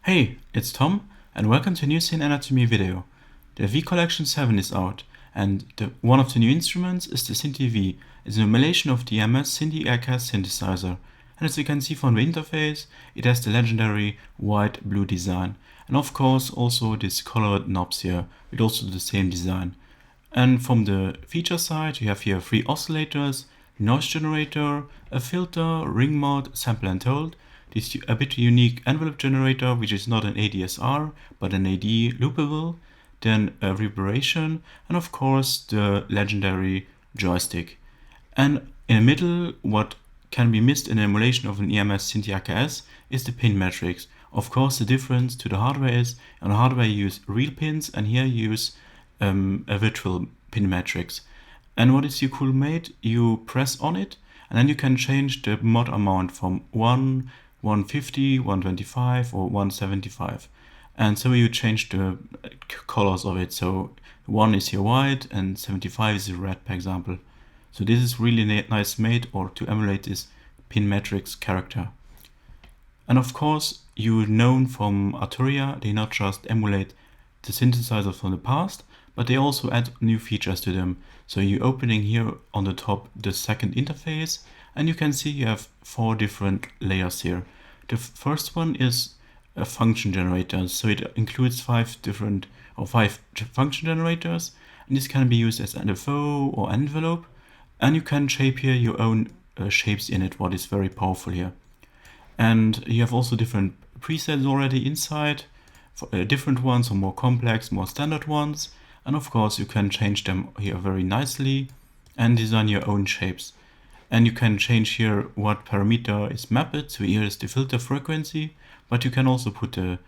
Hey, it's Tom, and welcome to a new Synth Anatomy video. The V Collection 7 is out, and one of the new instruments is the SYNTHI V. It's an emulation of the EMS SYNTHI AKS Synthesizer. And as you can see from the interface, it has the legendary white-blue design. And of course also these colored knobs here, with also the same design. And from the feature side, you have here 3 oscillators, noise generator, a filter, ring mod, sample and hold, this a bit unique envelope generator, which is not an ADSR, but an AD loopable, then a reverberation, and of course the legendary joystick. And in the middle, what can be missed in the emulation of an EMS SYNTHI AKS is the pin matrix. Of course, the difference to the hardware is, on the hardware you use real pins, and here you use a virtual pin matrix. And what is your cool made? You press on it, and then you can change the mod amount from 1, 150, 125 or 175. And so you change the colors of it. So 1 is here white and 75 is red, for example. So this is really nice made or to emulate this pin matrix character. And of course, you known from Arturia, they not just emulate the synthesizers from the past, but they also add new features to them. So you're opening here on the top the second interface, and you can see you have 4 different layers here. The first one is a function generator, so it includes 5 function generators, and this can be used as LFO or envelope, and you can shape here your own shapes in it, what is very powerful here. And you have also different presets already inside, different ones, some more complex, more standard ones. And of course, you can change them here very nicely and design your own shapes. And you can change here what parameter is mapped. So here is the filter frequency, but you can also put for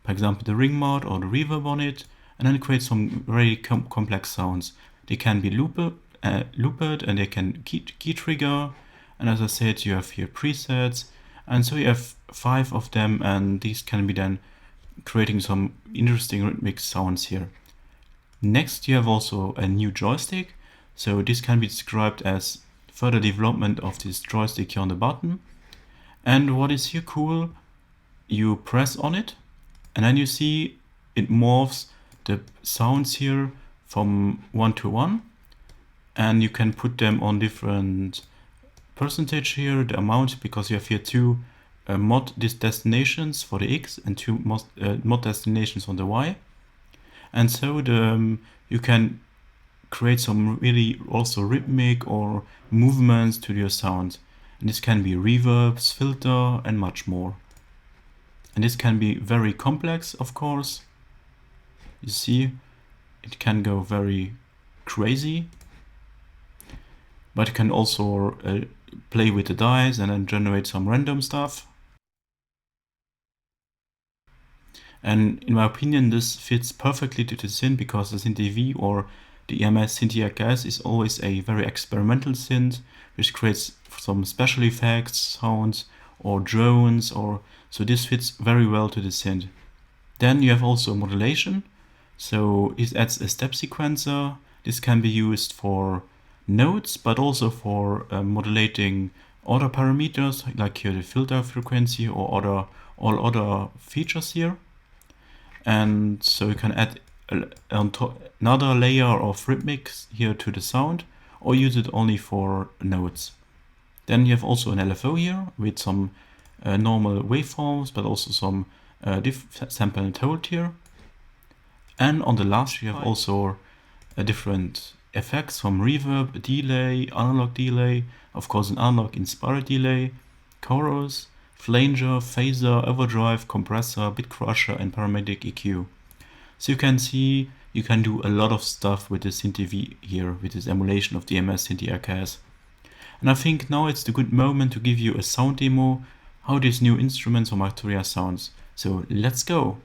example, the ring mod or the reverb on it, and then create some very complex sounds. They can be looped and they can key trigger. And as I said, you have here presets. And so you have 5 of them, and these can be then creating some interesting rhythmic sounds here. Next, you have also a new joystick. So this can be described as further development of this joystick here on the bottom. And what is here cool, you press on it, and then you see it morphs the sounds here from 1 to 1. And you can put them on different percentage here, the amount, because you have here 2 mod destinations for the X and 2 mod destinations on the Y. And so you can create some really also rhythmic or movements to your sound. And this can be reverbs, filter, and much more. And this can be very complex, of course. You see, it can go very crazy. But you can also play with the dice and then generate some random stuff. And in my opinion, this fits perfectly to the synth, because the SYNTHI V or the EMS SYNTHI AKS is always a very experimental synth, which creates some special effects, sounds, or drones, so this fits very well to the synth. Then you have also modulation. So it adds a step sequencer. This can be used for notes, but also for modulating other parameters, like here the filter frequency or all other features here. And so you can add another layer of rhythmics here to the sound, or use it only for notes. Then you have also an LFO here with some normal waveforms, but also some sample and hold here. And on the last, you have also different effects from reverb, delay, analog delay, of course an analog inspired delay, chorus, flanger, phaser, overdrive, compressor, bit crusher, and paramedic EQ. So you can see you can do a lot of stuff with the SYNTHI V here, with this emulation of the EMS SYNTHI AKS. And I think now it's the good moment to give you a sound demo, how this new instrument from Arturia sounds. So let's go!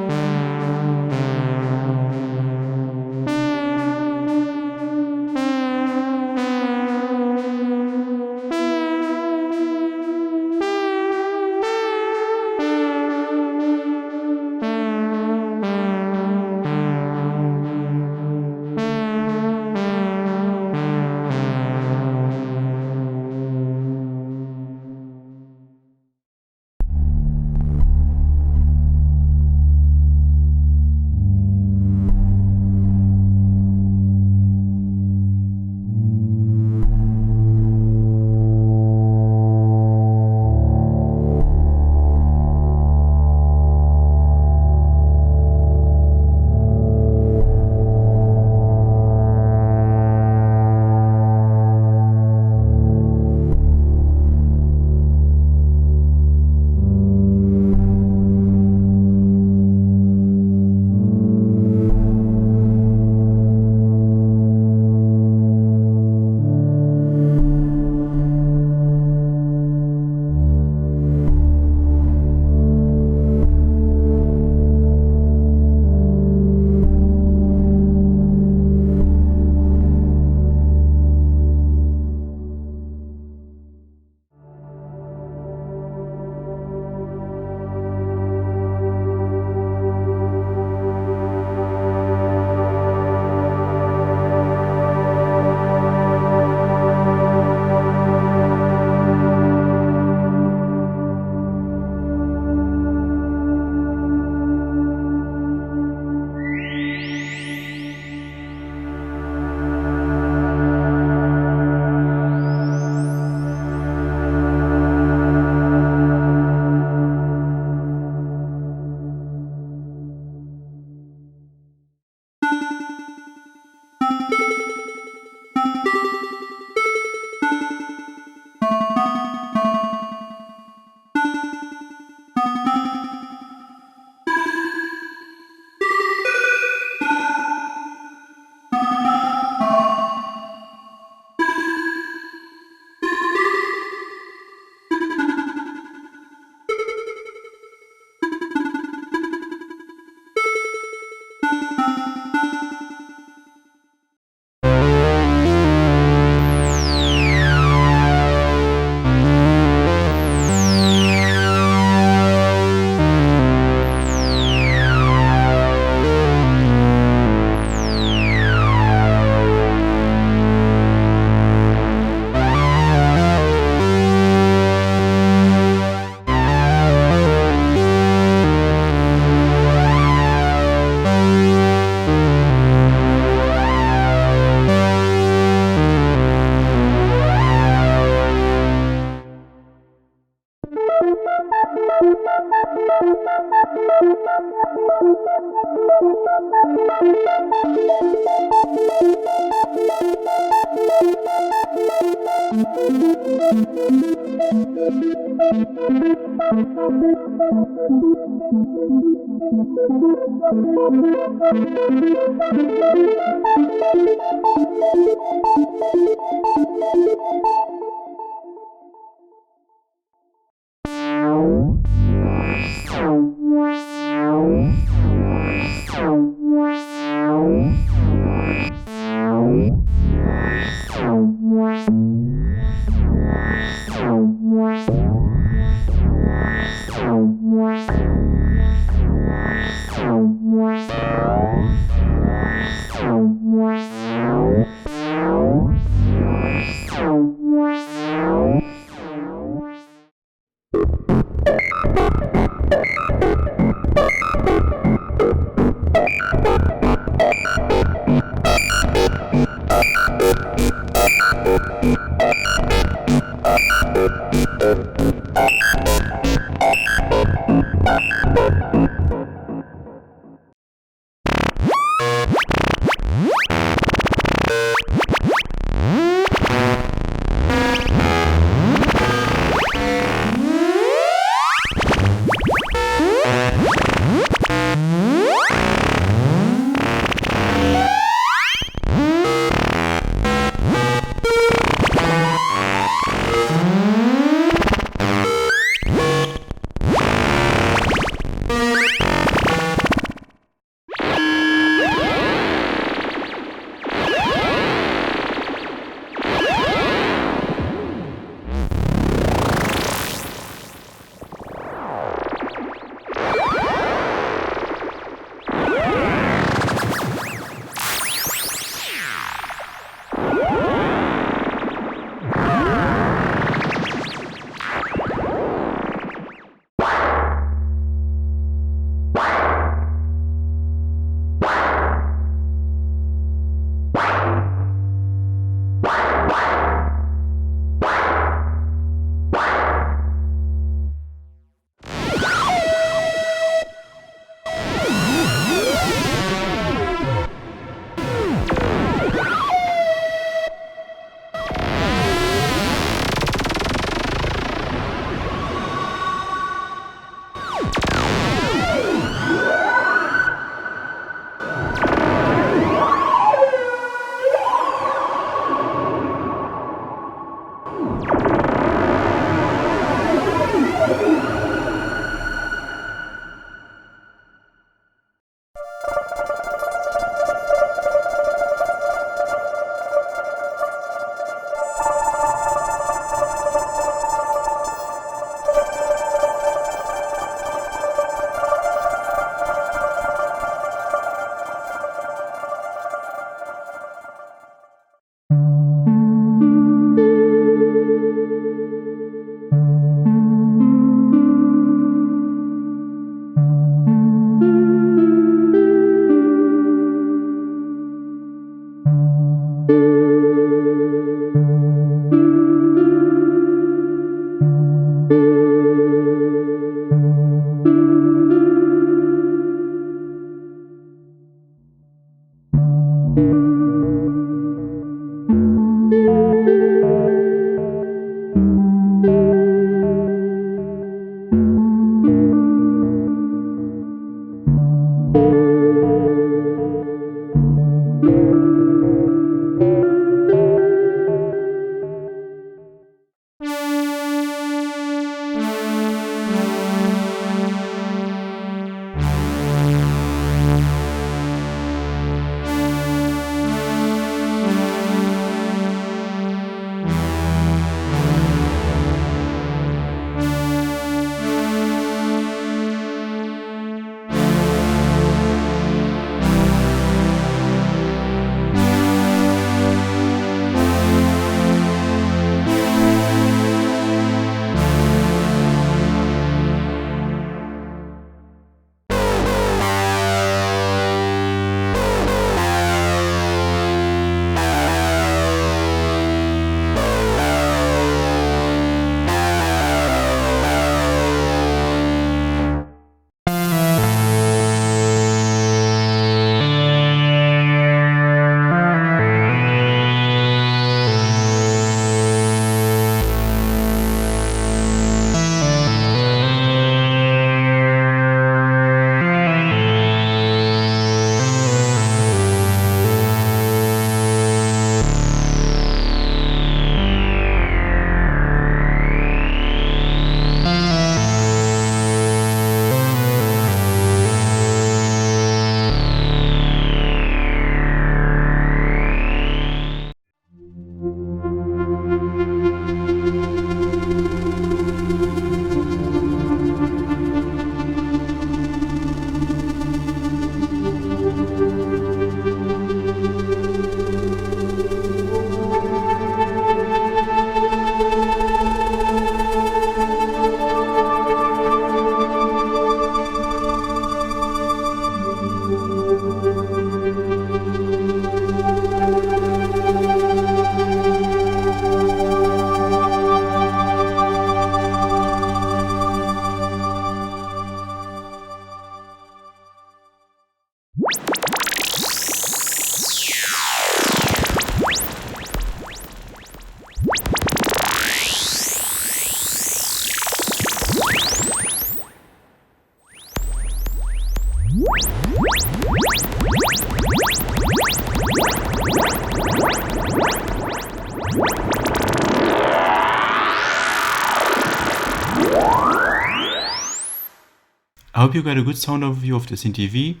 I hope you got a good sound overview of the SYNTHI V,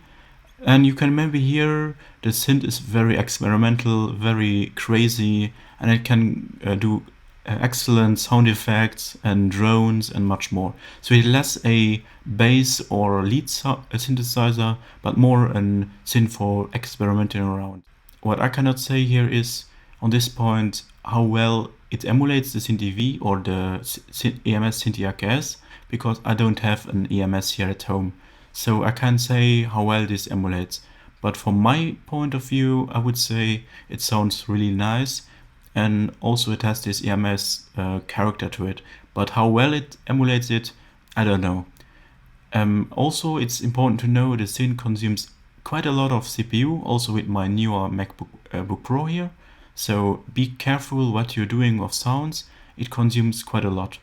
and you can maybe hear the synth is very experimental, very crazy, and it can do excellent sound effects and drones and much more. So it's less a bass or lead synthesizer, but more a synth for experimenting around. What I cannot say here is, on this point, how well it emulates the SYNTHI V or the EMS SYNTHI AKS, because I don't have an EMS here at home. So I can't say how well this emulates. But from my point of view, I would say it sounds really nice, and also it has this EMS character to it. But how well it emulates it, I don't know. Also, it's important to know the synth consumes quite a lot of CPU, also with my newer MacBook Pro here. So be careful what you're doing with sounds, it consumes quite a lot.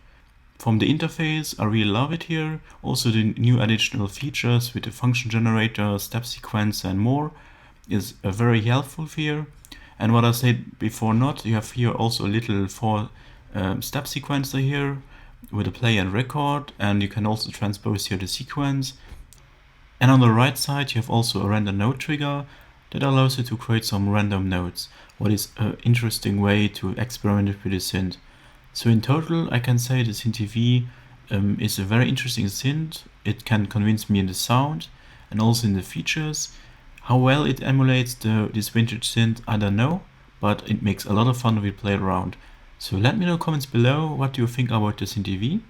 From the interface, I really love it here. Also the new additional features with the function generator, step sequence and more is very helpful here. And what I said before not, you have here also a little step sequencer here with a play and record, and you can also transpose here the sequence. And on the right side you have also a random note trigger that allows you to create some random notes, what is an interesting way to experiment with the synth. So in total I can say the SYNTHI V is a very interesting synth. It can convince me in the sound and also in the features. How well it emulates this vintage synth, I don't know, but it makes a lot of fun when we play around. So let me know in the comments below what you think about the SYNTHI V.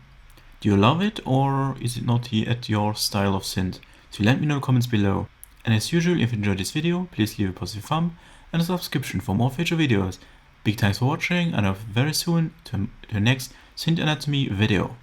Do you love it, or is it not yet your style of synth? So let me know in the comments below. And as usual, if you enjoyed this video, please leave a positive thumb and a subscription for more future videos. Big thanks for watching, and I'll very soon to the next synth anatomy video.